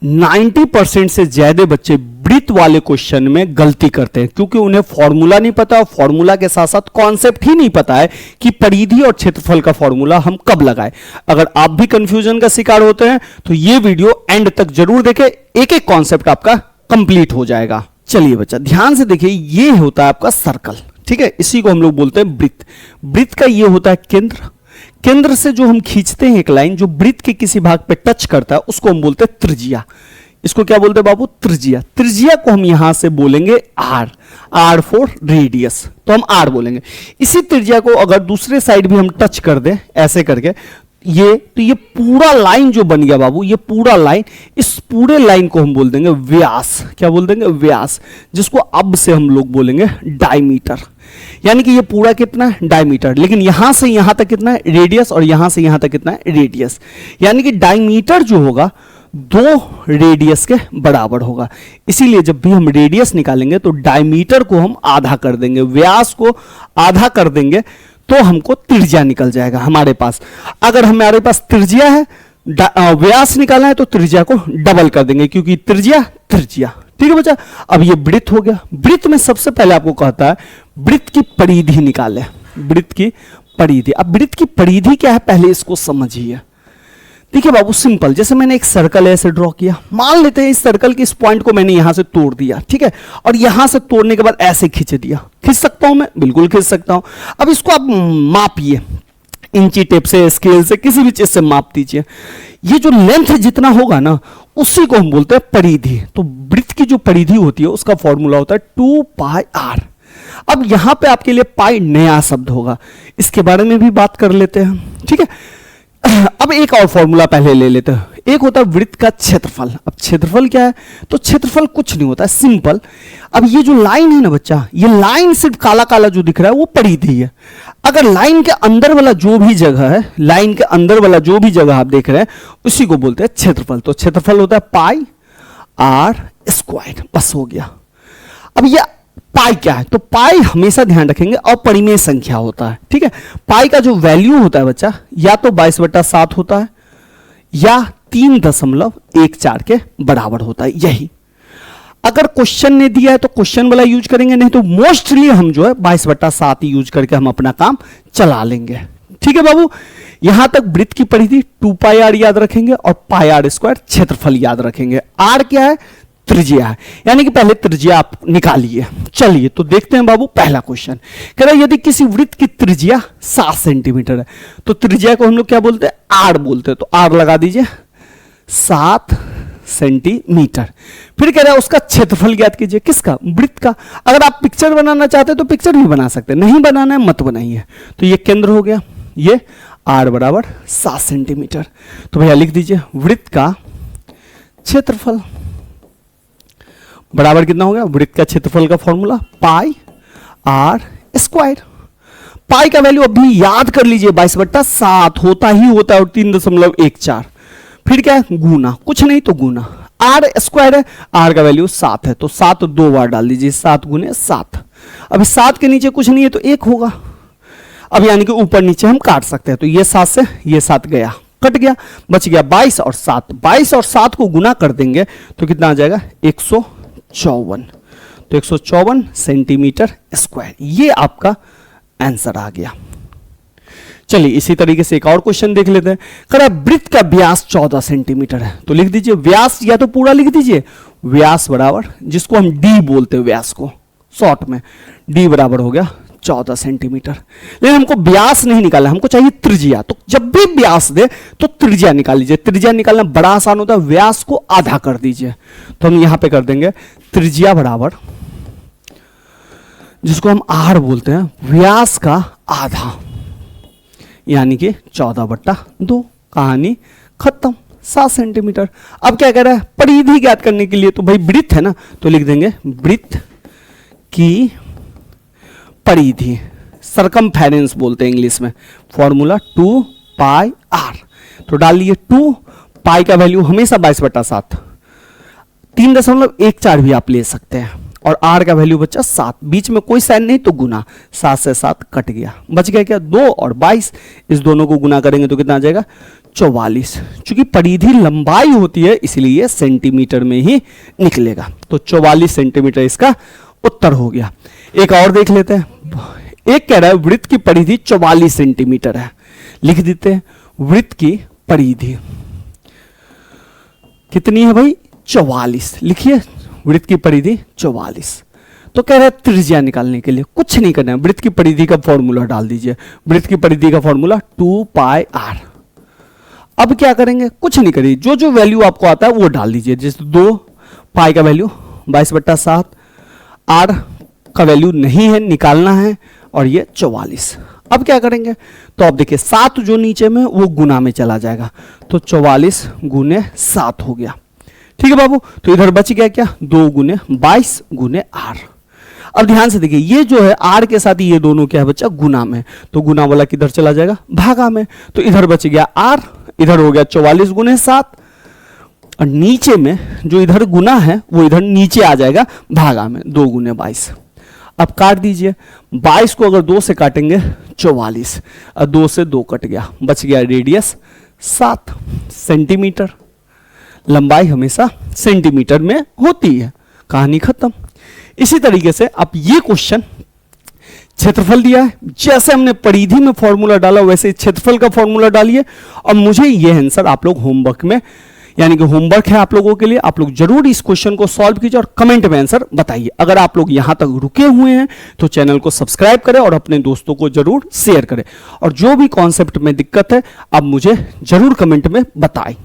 90% से ज्यादा बच्चे वृत्त वाले क्वेश्चन में गलती करते हैं क्योंकि उन्हें फॉर्मूला नहीं पता और फॉर्मूला के साथ साथ कॉन्सेप्ट ही नहीं पता है कि परिधि और क्षेत्रफल का फॉर्मूला हम कब लगाएं। अगर आप भी कंफ्यूजन का शिकार होते हैं तो ये वीडियो एंड तक जरूर देखें, एक एक कॉन्सेप्ट आपका कंप्लीट हो जाएगा। चलिए बच्चा ध्यान से देखिए, ये होता है आपका सर्कल, ठीक है, इसी को हम लोग बोलते हैं वृत्त। वृत्त का ये होता है केंद्र, केंद्र से जो हम खींचते हैं एक लाइन जो वृत्त के किसी भाग पे टच करता है उसको हम बोलते हैं त्रिज्या। इसको क्या बोलते हैं बाबू? त्रिज्या। त्रिज्या को हम यहां से बोलेंगे आर, आर फॉर रेडियस, तो हम आर बोलेंगे। इसी त्रिज्या को अगर दूसरे साइड भी हम टच कर दें ऐसे करके ये, तो ये पूरा लाइन जो बन गया बाबू, ये पूरा लाइन, इस पूरे लाइन को हम बोल देंगे व्यास। क्या बोल देंगे? व्यास, जिसको अब से हम लोग बोलेंगे डायमीटर। यानी कि ये पूरा कितना है? डायमीटर। लेकिन यहां से यहां तक कितना है? रेडियस, और यहां से यहां तक कितना है? रेडियस। यानी कि डायमीटर जो होगा 2 रेडियस के बराबर होगा। इसीलिए जब भी हम रेडियस निकालेंगे तो डायमीटर को हम आधा कर देंगे, व्यास को आधा कर देंगे, तो हमको त्रिज्या निकल जाएगा हमारे पास। अगर हमारे पास त्रिज्या है, व्यास निकालना है, तो त्रिज्या को डबल कर देंगे क्योंकि त्रिज्या त्रिज्या। ठीक है बच्चा। अब ये वृत्त हो गया। वृत्त में सबसे पहले आपको कहता है वृत्त की परिधि निकाले, वृत्त की परिधि। अब वृत्त की परिधि क्या है पहले इसको समझिए। देखिए बाबू सिंपल, जैसे मैंने एक सर्कल ऐसे ड्रॉ किया, मान लेते हैं इस सर्कल के इस पॉइंट को मैंने यहां से तोड़ दिया, ठीक है, और यहां से तोड़ने के बाद ऐसे खींच दिया। खींच सकता हूं मैं? बिल्कुल खींच सकता हूं। अब इसको आप मापिए, इंची टेप से, स्केल से, किसी भी चीज से माप दीजिए। ये जो लेंथ जितना होगा ना उसी को हम बोलते हैं परिधि। तो वृत्त की जो परिधि होती है उसका फॉर्मूला होता है 2 पाई आर। अब यहां पे आपके लिए पाई नया शब्द होगा, इसके बारे में भी बात कर लेते हैं, ठीक है। अब एक और फॉर्मूला पहले ले लेते हैं। एक होता है वृत्त का क्षेत्रफल। अब क्षेत्रफल क्या है? तो क्षेत्रफल कुछ नहीं होता है, सिंपल। अब ये जो लाइन है ना बच्चा, ये लाइन सिर्फ काला काला जो दिख रहा है वो परिधि है। अगर लाइन के अंदर वाला जो भी जगह है, लाइन के अंदर वाला जो भी जगह आप देख रहे हैं उसी को बोलते हैं क्षेत्रफल। तो क्षेत्रफल होता है पाई आर स्क्वायर, बस हो गया। अब ये पाई क्या है? तो पाई हमेशा ध्यान रखेंगे अपरिमेय संख्या होता है, ठीक है। पाई का जो वैल्यू होता है बच्चा या तो 22/7 होता है या 3.14 के बराबर होता है। यही अगर क्वेश्चन ने दिया है तो क्वेश्चन वाला यूज करेंगे, नहीं तो मोस्टली हम जो है 22/7 यूज करके हम अपना काम चला लेंगे, ठीक है बाबू। यहां तक वृत्त की परिधि 2 पाई आर याद रखेंगे और पाई आर स्क्वायर क्षेत्रफल याद रखेंगे। आर क्या है? त्रिज्या है, यानी कि पहले त्रिज्या आप निकालिए। चलिए तो देखते हैं बाबू पहला क्वेश्चन। कह रहा है यदि किसी वृत्त की त्रिज्या 7 सेंटीमीटर है तो त्रिज्या को हम लोग क्या बोलते हैं? आर बोलते हैं। तो आर लगा दीजिए 7 सेंटीमीटर। फिर कह रहा है उसका क्षेत्रफल ज्ञात कीजिए। किसका? वृत्त का। अगर आप पिक्चर बनाना चाहते हैं तो पिक्चर भी बना सकते हैं, नहीं बनाना है मत बनाइए। तो ये केंद्र हो गया, ये आर बराबर 7 सेंटीमीटर। तो भैया लिख दीजिए वृत्त का क्षेत्रफल बराबर कितना हो गया? वृत्त का क्षेत्रफल का फॉर्मूला पाई आर स्क्वायर। पाई का वैल्यू अभी याद कर लीजिए 22/7 होता ही होता है और 3.14। फिर क्या है? गुना, कुछ नहीं तो गुना। आर स्क्वायर है, आर का वैल्यू 7 है तो 7 2 बार डाल दीजिए, 7 गुने 7। अभी 7 के नीचे कुछ नहीं है तो 1 होगा। अब यानी कि ऊपर नीचे हम काट सकते हैं। तो ये 7 से ये 7 गया, कट गया, बच गया 22 और 7। 22 और 7 को गुना कर देंगे तो कितना आ जाएगा? 154। तो 154 सेंटीमीटर स्क्वायर, ये आपका आंसर आ गया। चलिए इसी तरीके से एक और क्वेश्चन देख लेते हैं। कह रहा है वृत्त का व्यास 14 सेंटीमीटर है तो लिख दीजिए व्यास, या तो पूरा लिख दीजिए व्यास बराबर, जिसको हम डी बोलते हैं व्यास को शॉर्ट में, डी बराबर हो गया 14 सेंटीमीटर। लेकिन हमको व्यास नहीं निकालना, हमको चाहिए त्रिज्या। तो जब भी व्यास दे तो त्रिज्या निकाल लीजिए। त्रिज्या निकालना बड़ा आसान होता है, व्यास को आधा कर दीजिए। तो हम यहां पे कर देंगे त्रिज्या बराबर, जिसको हम आर बोलते हैं, व्यास का आधा, यानी कि 14/2। कहानी खत्म, 7 सेंटीमीटर। अब क्या कह रहा है? परिधि ज्ञात करने के लिए, तो भाई वृत्त है ना, तो लिख देंगे वृत्त की परिधि, सरकमफेरेंस बोलते हैं इंग्लिश में, फॉर्मूला 2 पाई आर। तो डाल लिए 2 पाई का वैल्यू हमेशा 22/7, 3.14 भी आप ले सकते हैं। और r का वैल्यू बचा 7, बीच में कोई साइन नहीं तो गुना, 7 से 7 कट गया, बच गया क्या 2 और 22, इस दोनों को गुना करेंगे तो कितना आ जाएगा 44। चूंकि परिधि लंबाई होती है इसलिए सेंटीमीटर में ही निकलेगा, तो 44 सेंटीमीटर इसका उत्तर हो गया। एक और देख लेते हैं, एक कह रहा है वृत्त की परिधि 44 सेंटीमीटर है, लिख देते हैं वृत्त की परिधि कितनी है भाई 44, लिखिए वृत्त की परिधि 44। तो कह रहा है त्रिज्या निकालने के लिए कुछ नहीं करना है, वृत्त की परिधि का फॉर्मूला डाल दीजिए, वृत्त की परिधि का फॉर्मूला 2πr। अब क्या करेंगे, कुछ नहीं करिए, जो जो वैल्यू आपको आता है वो डाल दीजिए, जैसे 2 पाई का वैल्यू 22/7, r का वैल्यू नहीं है निकालना है, और ये 44। अब क्या करेंगे, तो आप देखिए 7 जो नीचे में वो गुना में चला जाएगा, तो 44 गुने 7 हो गया, ठीक है बाबू। तो इधर बच गया क्या 2 गुने 22 गुने r। अब ध्यान से देखिए ये जो है r के साथ ये दोनों क्या है बच्चा गुना में, तो गुना वाला किधर चला जाएगा भागा में, तो इधर बच गया r, इधर हो गया 44 गुने 7, और नीचे में जो इधर गुना है वो इधर नीचे आ जाएगा भागा में 2 गुने 22। अब काट दीजिए, 22 को अगर 2 से काटेंगे 44, और 2 से 2 कट गया, बच गया रेडियस 7 सेंटीमीटर। लंबाई हमेशा सेंटीमीटर में होती है, कहानी खत्म। इसी तरीके से अब ये क्वेश्चन क्षेत्रफल दिया है, जैसे हमने परिधि में फॉर्मूला डाला वैसे क्षेत्रफल का फॉर्मूला डालिए, और मुझे ये आंसर आप लोग होमवर्क में, यानी कि होमवर्क है आप लोगों के लिए, आप लोग जरूर इस क्वेश्चन को सॉल्व कीजिए और कमेंट में आंसर बताइए। अगर आप लोग यहां तक रुके हुए हैं तो चैनल को सब्सक्राइब करें और अपने दोस्तों को जरूर शेयर करें, और जो भी कॉन्सेप्ट में दिक्कत है आप मुझे जरूर कमेंट में बताएं।